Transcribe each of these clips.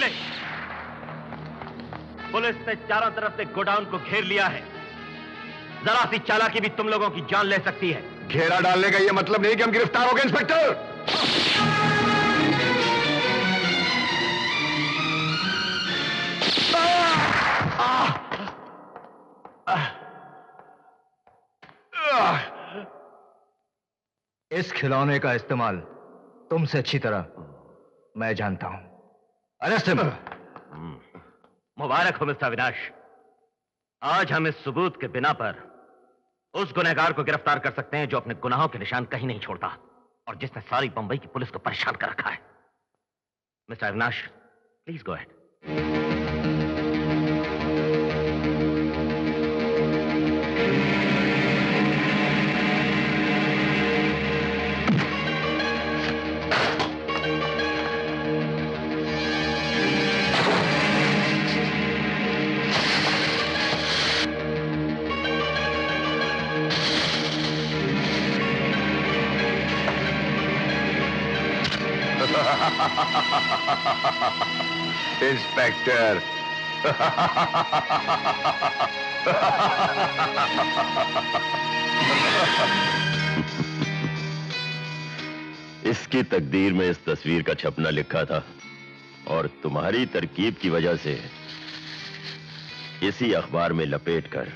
ले। पुलिस ने चारों तरफ से गोडाउन को घेर लिया है। जरा सी चालाकी भी तुम लोगों की जान ले सकती है। घेरा डालने का यह मतलब नहीं कि हम गिरफ्तार हो गए इंस्पेक्टर। इस खिलौने का इस्तेमाल तुमसे अच्छी तरह मैं जानता हूं। Arrest him. मुबारक हो मिस्टर अविनाश। आज हम इस सबूत के बिना पर उस गुनहगार को गिरफ्तार कर सकते हैं जो अपने गुनाहों के निशान कहीं नहीं छोड़ता और जिसने सारी बंबई की पुलिस को परेशान कर रखा है। Mister Avinash, please go ahead. Inspector, इसकी तकदीर में इस तस्वीर का छपना लिखा था और तुम्हारी तरकीब की वजह से इसी अखबार में लपेटकर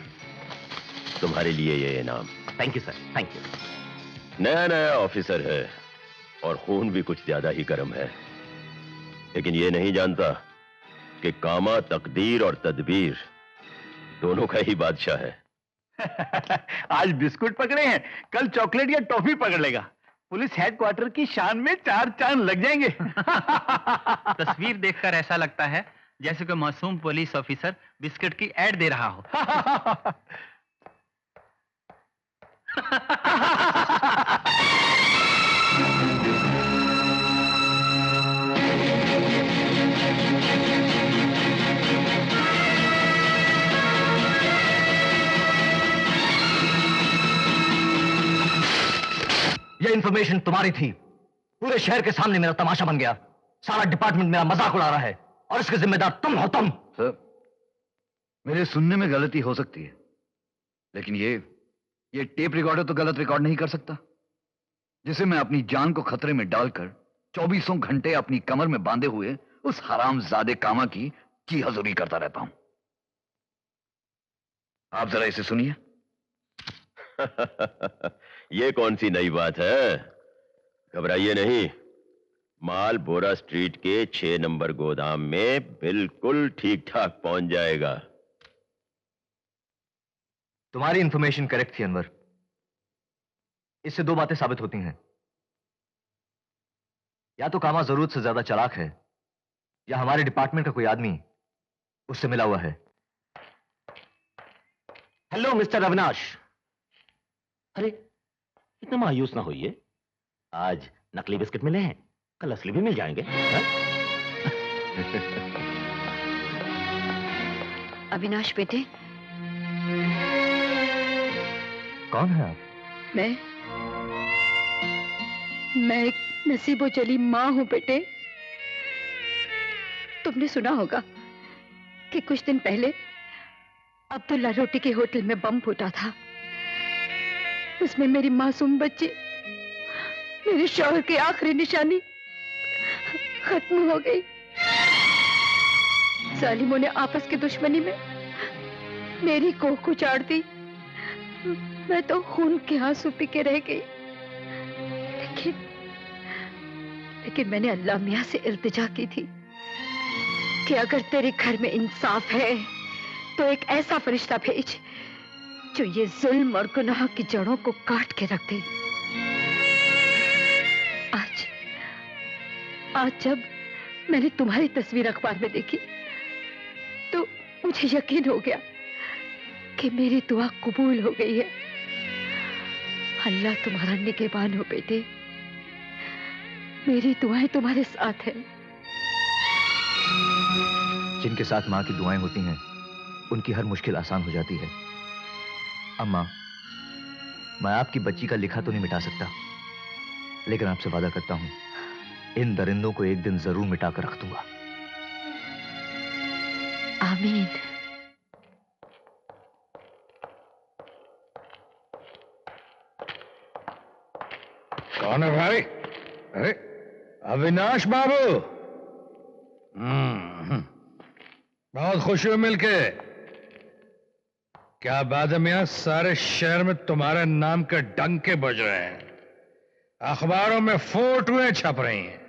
तुम्हारे लिए ये इनाम। Thank you sir, thank you. नया नया ऑफिसर है और खून भी कुछ ज्यादा ही गर्म है, लेकिन ये नहीं जानता कि कामा तकदीर और तदबीर दोनों का ही बादशाह है। आज बिस्कुट पकड़े हैं, कल चॉकलेट या टॉफी पकड़ लेगा। पुलिस हेडक्वार्टर की शान में 4 चांद लग जाएंगे। तस्वीर देखकर ऐसा लगता है जैसे कोई मासूम पुलिस ऑफिसर बिस्किट की ऐड दे रहा हो। ये इंफॉर्मेशन तुम्हारी थी। पूरे शहर के सामने मेरा तमाशा बन गया। सारा डिपार्टमेंट मेरा मजाक उड़ा रहा है और इसके जिम्मेदार तुम हो। तुम सर, मेरे सुनने में गलती हो सकती है, लेकिन ये टेप रिकॉर्डर तो गलत रिकॉर्ड नहीं कर सकता, जिसे मैं अपनी जान को खतरे में डालकर 24 घंटे अपनी कमर में बांधे हुए उस हरामजादे कामा की हजूरी करता रहता हूं। आप जरा इसे सुनिए। ये कौन सी नई बात है? घबराइए नहीं, माल बोरा स्ट्रीट के 6 नंबर गोदाम में बिल्कुल ठीक ठाक पहुंच जाएगा। तुम्हारी इंफॉर्मेशन करेक्ट थी अनवर। इससे 2 बातें साबित होती हैं। या तो कामा जरूरत से ज्यादा चालाक है, या हमारे डिपार्टमेंट का कोई आदमी उससे मिला हुआ है। Hello mister Avinash. अरे इतना मायूस ना होइए। आज नकली बिस्किट मिले हैं, कल असली भी मिल जाएंगे। अविनाश बेटे। कौन है आप? मैं एक नसीबो चली माँ हूं बेटे। तुमने सुना होगा कि कुछ दिन पहले अब्दुल्ला रोटी के होटल में बम फूटा था। उसमें मेरी मासूम बच्ची, मेरे शौहर की आखिरी निशानी खत्म हो गई। जालिमों ने आपस की दुश्मनी में मेरी कोख उजाड़ दी। मैं तो खून के आंसू पी के रह गई। लेकिन मैंने अल्लाह मियां से इल्तिजा की थी कि अगर तेरे घर में इंसाफ है तो एक ऐसा फरिश्ता भेज जो ये जुल्म और गुनाह की जड़ों को काट के रख दे। आज जब मैंने तुम्हारी तस्वीर अखबार में देखी तो मुझे यकीन हो गया कि मेरी दुआ कबूल हो गई है। अल्लाह तुम्हारा निगहबान हो बेटे। मेरी दुआएं तुम्हारे साथ है। जिनके साथ माँ की दुआएं होती हैं उनकी हर मुश्किल आसान हो जाती है। अम्मा, मैं आपकी बच्ची का लिखा तो नहीं मिटा सकता, लेकिन आपसे वादा करता हूं इन दरिंदों को एक दिन जरूर मिटा कर रख दूंगा। आमीन। कौन है भाई? अरे अविनाश बाबू। बहुत खुशी हुई मिलके। क्या बात है मियां, सारे शहर में तुम्हारे नाम के डंके बज रहे हैं, अखबारों में फोटोएं छप रही हैं।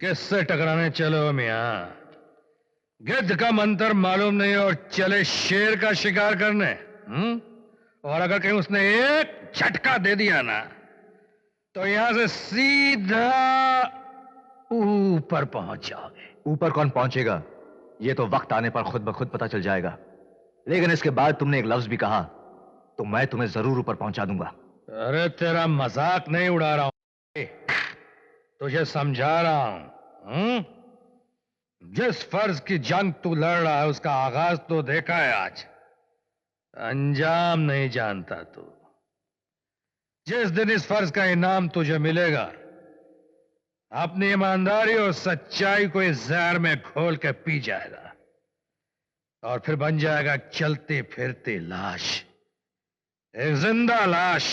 किससे टकराने चलो मियां? गिद्ध का मंत्र मालूम नहीं और चले शेर का शिकार करने। और अगर कहीं उसने एक झटका दे दिया ना, तो यहां से सीधा ऊपर पहुंच जाओगे। ऊपर कौन पहुंचेगा ये तो वक्त आने पर खुद ब खुद पता चल जाएगा, लेकिन इसके बाद तुमने एक लफ्ज भी कहा तो मैं तुम्हें जरूर ऊपर पहुंचा दूंगा। अरे तेरा मजाक नहीं उड़ा रहा हूं, तुझे समझा रहा हूं। जिस फर्ज की जंग तू लड़ रहा है उसका आगाज तो देखा है आज, अंजाम नहीं जानता तू। जिस दिन इस फर्ज का इनाम तुझे मिलेगा, अपनी ईमानदारी और सच्चाई को इस जहर में घोल के पी जाएगा और फिर बन जाएगा चलती फिरती लाश, एक जिंदा लाश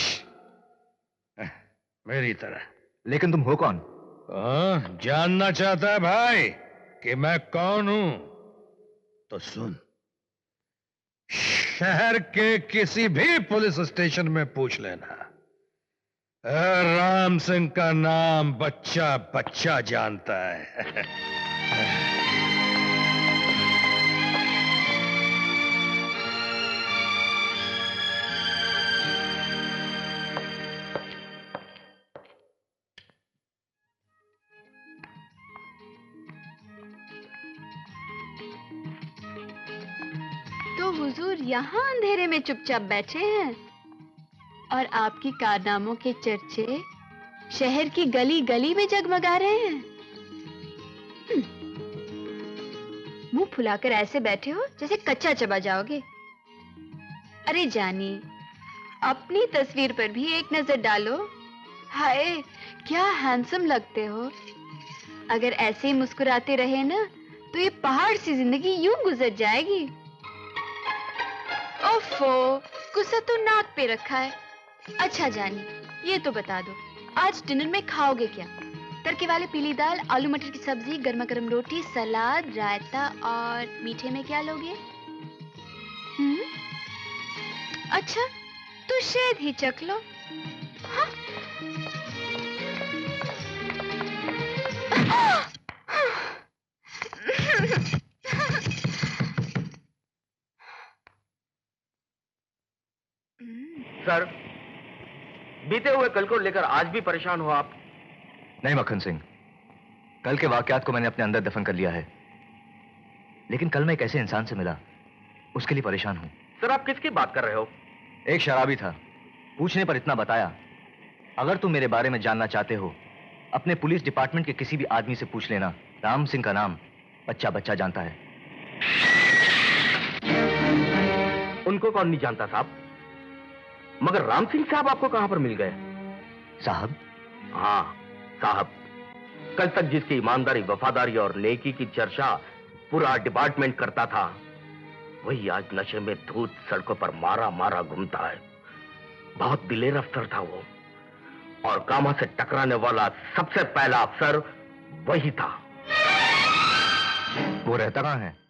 मेरी तरह। लेकिन तुम हो कौन? जानना चाहता है भाई कि मैं कौन हूं? तो सुन, शहर के किसी भी पुलिस स्टेशन में पूछ लेना, राम सिंह का नाम बच्चा बच्चा जानता है। तो हुजूर यहाँ अंधेरे में चुपचाप बैठे हैं और आपकी कारनामों के चर्चे शहर की गली गली में जगमगा रहे हैं। मुंह फुलाकर ऐसे बैठे हो जैसे कच्चा चबा जाओगे। अरे जानी, अपनी तस्वीर पर भी एक नजर डालो। हाय, क्या हैंडसम लगते हो। अगर ऐसे ही मुस्कुराते रहे ना तो ये पहाड़ सी जिंदगी यूं गुजर जाएगी। ओफो, गुस्सा तो नाक पे रखा है। अच्छा जानी, ये तो बता दो, आज डिनर में खाओगे क्या? तड़के वाले पीली दाल, आलू मटर की सब्जी, गर्मा गर्म रोटी, सलाद, रायता और मीठे में क्या लोगे? अच्छा, तो शहद ही चख लो। हाँ? सर, बीते हुए कल को लेकर आज भी परेशान हो आप? नहीं मक्खन सिंह, कल के वाकयात को मैंने अपने अंदर दफन कर लिया है, लेकिन कल मैं एक ऐसे इंसान से मिला, उसके लिए परेशान हूं। सर, आप किसकी बात कर रहे हो? एक शराबी था, पूछने पर इतना बताया, अगर तुम मेरे बारे में जानना चाहते हो अपने पुलिस डिपार्टमेंट के किसी भी आदमी से पूछ लेना, राम सिंह का नाम बच्चा बच्चा जानता है। उनको कौन नहीं जानता साहब, मगर राम सिंह साहब आपको कहां पर मिल गए? साहब? हाँ साहब, कल तक जिसकी ईमानदारी, वफादारी और नेकी की चर्चा पूरा डिपार्टमेंट करता था, वही आज नशे में धूत सड़कों पर मारा मारा घूमता है। बहुत दिलेर अफसर था वो, और कामा से टकराने वाला सबसे पहला अफसर वही था। वो रहता कहां है?